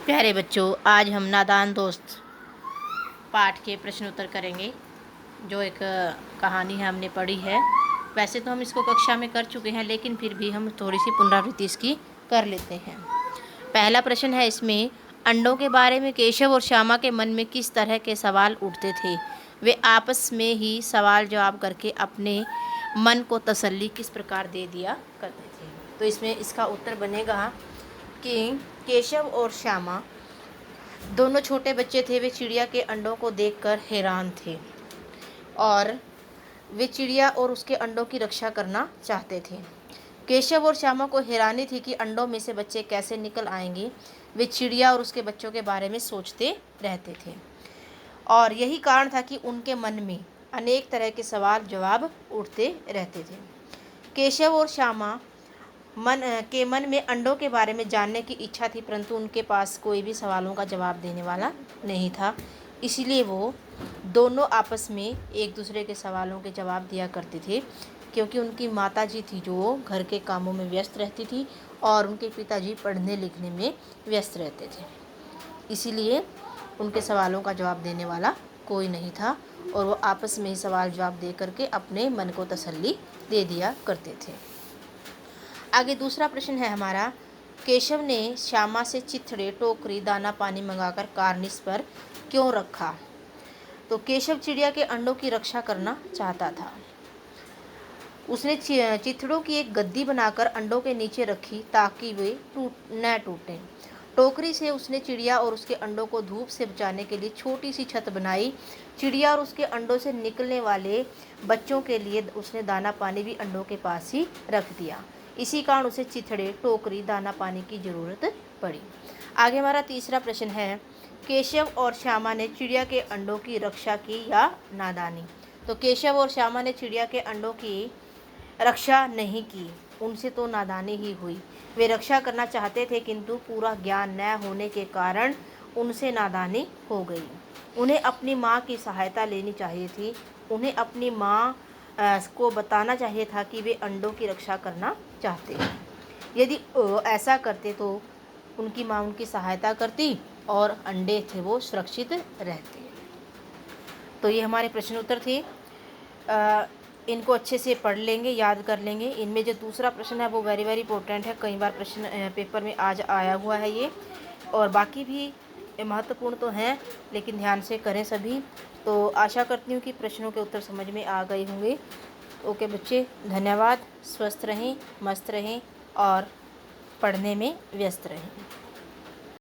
प्यारे बच्चों, आज हम नादान दोस्त पाठ के प्रश्न उत्तर करेंगे। जो एक कहानी है हमने पढ़ी है। वैसे तो हम इसको कक्षा में कर चुके हैं, लेकिन फिर भी हम थोड़ी सी पुनरावृत्ति इसकी कर लेते हैं। पहला प्रश्न है इसमें, अंडों के बारे में केशव और श्यामा के मन में किस तरह के सवाल उठते थे? वे आपस में ही सवाल जवाब करके अपने मन को तसल्ली किस प्रकार दे दिया करते थे? तो इसमें इसका उत्तर बनेगा कि केशव और श्यामा दोनों छोटे बच्चे थे। वे चिड़िया के अंडों को देखकर हैरान थे और वे चिड़िया और उसके अंडों की रक्षा करना चाहते थे। केशव और श्यामा को हैरानी थी कि अंडों में से बच्चे कैसे निकल आएंगे। वे चिड़िया और उसके बच्चों के बारे में सोचते रहते थे और यही कारण था कि उनके मन में अनेक तरह के सवाल जवाब उठते रहते थे। केशव और श्यामा मन में अंडों के बारे में जानने की इच्छा थी, परंतु उनके पास कोई भी सवालों का जवाब देने वाला नहीं था। इसीलिए वो दोनों आपस में एक दूसरे के सवालों के जवाब दिया करते थे, क्योंकि उनकी माताजी थी जो घर के कामों में व्यस्त रहती थी और उनके पिताजी पढ़ने लिखने में व्यस्त रहते थे। इसीलिए उनके सवालों का जवाब देने वाला कोई नहीं था और वो आपस में ही सवाल जवाब दे करके अपने मन को तसल्ली दे दिया करते थे। आगे दूसरा प्रश्न है हमारा, केशव ने श्यामा से चिथड़े, टोकरी, दाना पानी मंगाकर कार्निस पर क्यों रखा? तो केशव चिड़िया के अंडों की रक्षा करना चाहता था। उसने चिथड़ों की एक गद्दी बनाकर अंडों के नीचे रखी ताकि वे न टूटें। टोकरी से उसने चिड़िया और उसके अंडों को धूप से बचाने के लिए छोटी सी छत बनाई। चिड़िया और उसके अंडों से निकलने वाले बच्चों के लिए उसने दाना पानी भी अंडों के पास ही रख दिया। इसी कारण उसे चिथड़े, टोकरी, दाना पानी की ज़रूरत पड़ी। आगे हमारा तीसरा प्रश्न है, केशव और श्यामा ने चिड़िया के अंडों की रक्षा की या नादानी? तो केशव और श्यामा ने चिड़िया के अंडों की रक्षा नहीं की, उनसे तो नादानी ही हुई। वे रक्षा करना चाहते थे, किंतु पूरा ज्ञान न होने के कारण उनसे नादानी हो गई। उन्हें अपनी माँ की सहायता लेनी चाहिए थी। उन्हें अपनी माँ को बताना चाहिए था कि वे अंडों की रक्षा करना चाहते हैं। यदि ऐसा करते तो उनकी माँ उनकी सहायता करती और अंडे थे वो सुरक्षित रहते। तो ये हमारे प्रश्न उत्तर थे। इनको अच्छे से पढ़ लेंगे, याद कर लेंगे। इनमें जो दूसरा प्रश्न है वो वेरी वेरी इंपॉर्टेंट है, कई बार प्रश्न पेपर में आज आया हुआ है ये, और बाकी भी महत्वपूर्ण तो हैं, लेकिन ध्यान से करें सभी। तो आशा करती हूँ कि प्रश्नों के उत्तर समझ में आ गए होंगे। ओके बच्चे, धन्यवाद। स्वस्थ रहें, मस्त रहें और पढ़ने में व्यस्त रहें।